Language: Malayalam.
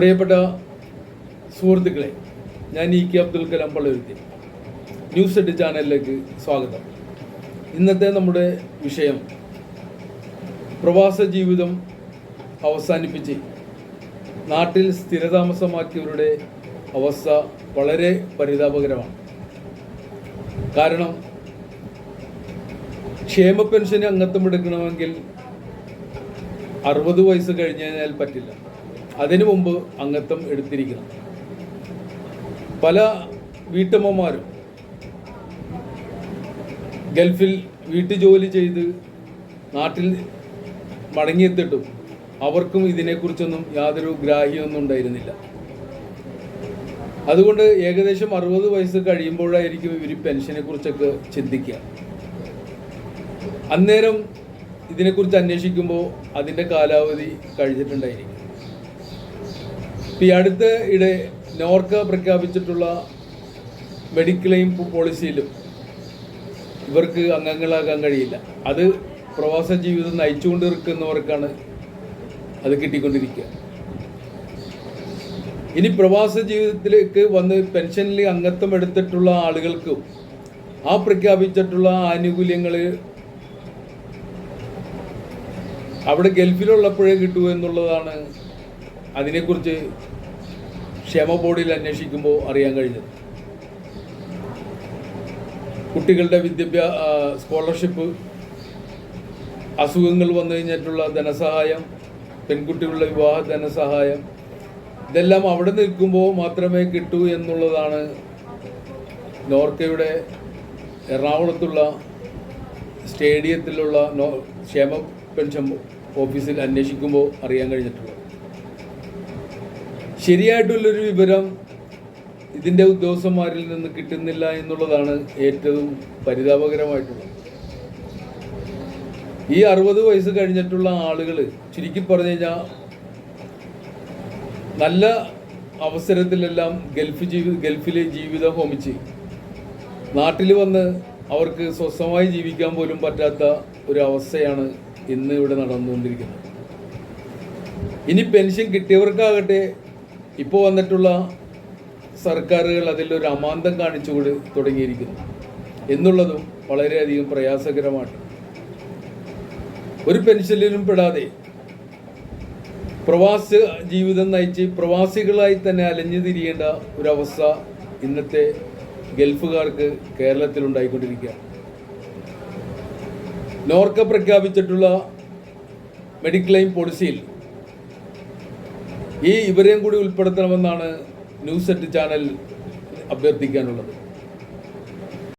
പ്രിയപ്പെട്ട സുഹൃത്തുക്കളെ, ഞാൻ ഇ.കെ. അബ്ദുൽ കലാം പള്ളുരുത്തി ന്യൂസ് 8 ചാനലിലേക്ക് സ്വാഗതം. ഇന്നത്തെ നമ്മുടെ വിഷയം പ്രവാസ ജീവിതം അവസാനിപ്പിച്ച് നാട്ടിൽ സ്ഥിരതാമസമാക്കിയവരുടെ അവസ്ഥ വളരെ പരിതാപകരമാണ്. കാരണം ക്ഷേമ പെൻഷന് അംഗത്വം എടുക്കണമെങ്കിൽ 60 വയസ്സ് കഴിഞ്ഞ് കഴിഞ്ഞാൽ പറ്റില്ല. അതിനു മുമ്പ് അംഗത്വം എടുത്തിരിക്കണം. പല വീട്ടമ്മമാരും ഗൾഫിൽ വീട്ടുജോലി ചെയ്ത് നാട്ടിൽ മടങ്ങിയെത്തിയിട്ടും അവർക്കും ഇതിനെക്കുറിച്ചൊന്നും യാതൊരു ഗ്രാഹ്യമൊന്നും ഉണ്ടായിരുന്നില്ല. അതുകൊണ്ട് ഏകദേശം 60 വയസ്സ് കഴിയുമ്പോഴായിരിക്കും ഇവർ പെൻഷനെ കുറിച്ചൊക്കെ ചിന്തിക്കുക. അന്നേരം ഇതിനെക്കുറിച്ച് അന്വേഷിക്കുമ്പോൾ അതിൻ്റെ കാലാവധി കഴിഞ്ഞിട്ടുണ്ടായിരിക്കും. ഈ അടുത്ത ഇടെ നോർക്ക പ്രഖ്യാപിച്ചിട്ടുള്ള മെഡിക്ലെയിം പോളിസിയിലും ഇവർക്ക് അംഗങ്ങളാകാൻ കഴിയില്ല. അത് പ്രവാസ ജീവിതം നയിച്ചുകൊണ്ട് നിൽക്കുന്നവർക്കാണ് അത് കിട്ടിക്കൊണ്ടിരിക്കുക. ഇനി പ്രവാസ ജീവിതത്തിലേക്ക് വന്ന് പെൻഷനിൽ അംഗത്വം എടുത്തിട്ടുള്ള ആളുകൾക്കും ആ പ്രഖ്യാപിച്ചിട്ടുള്ള ആനുകൂല്യങ്ങൾ അവിടെ ഗൾഫിലുള്ളപ്പോഴേ കിട്ടൂ എന്നുള്ളതാണ് അതിനെക്കുറിച്ച് ക്ഷേമ ബോർഡിൽ അന്വേഷിക്കുമ്പോൾ അറിയാൻ കഴിഞ്ഞത്. കുട്ടികളുടെ സ്കോളർഷിപ്പ്, അസുഖങ്ങൾ വന്നു കഴിഞ്ഞിട്ടുള്ള ധനസഹായം, പെൺകുട്ടികളുടെ വിവാഹ ധനസഹായം, ഇതെല്ലാം അവിടെ നിൽക്കുമ്പോൾ മാത്രമേ കിട്ടൂ എന്നുള്ളതാണ് നോർക്കയുടെ എറണാകുളത്തുള്ള സ്റ്റേഡിയത്തിലുള്ള ക്ഷേമ പെൻഷൻ ഓഫീസിൽ അന്വേഷിക്കുമ്പോൾ അറിയാൻ കഴിഞ്ഞിട്ടുള്ളത്. ശരിയായിട്ടുള്ളൊരു വിവരം ഇതിൻ്റെ ഉദ്യോഗസ്ഥന്മാരിൽ നിന്ന് കിട്ടുന്നില്ല എന്നുള്ളതാണ് ഏറ്റവും പരിതാപകരമായിട്ടുള്ളത്. ഈ 60 വയസ്സ് കഴിഞ്ഞിട്ടുള്ള ആളുകൾ ചുരുക്കി പറഞ്ഞു കഴിഞ്ഞാൽ നല്ല അവസരത്തിലെല്ലാം ഗൾഫിലെ ജീവിതം ഹോമിച്ച് നാട്ടിൽ വന്ന് അവർക്ക് സ്വസ്ഥമായി ജീവിക്കാൻ പോലും പറ്റാത്ത ഒരു അവസ്ഥയാണ് ഇന്ന് ഇവിടെ നടന്നുകൊണ്ടിരിക്കുന്നത്. ഇനി പെൻഷൻ കിട്ടിയവർക്കാകട്ടെ ഇപ്പോൾ വന്നിട്ടുള്ള സർക്കാരുകൾ അതിലൊരു അമാന്തം കാണിച്ചുകൊണ്ട് തുടങ്ങിയിരിക്കുന്നു എന്നുള്ളതും വളരെയധികം പ്രയാസകരമാണ്. ഒരു പെൻഷനിലും പെടാതെ പ്രവാസ ജീവിതം നയിച്ച് പ്രവാസികളായി തന്നെ അലഞ്ഞു തിരിയേണ്ട ഒരവസ്ഥ ഇന്നത്തെ ഗൾഫുകാർക്ക് കേരളത്തിലുണ്ടായിക്കൊണ്ടിരിക്കുക. നോർക്ക പ്രഖ്യാപിച്ചിട്ടുള്ള മെഡിക്ലെയിം പോളിസിയിൽ ഇവരെയും കൂടി ഉൾപ്പെടുത്തണമെന്നാണ് ന്യൂസ് 8 ചാനൽ അഭ്യർത്ഥിക്കാനുള്ളത്.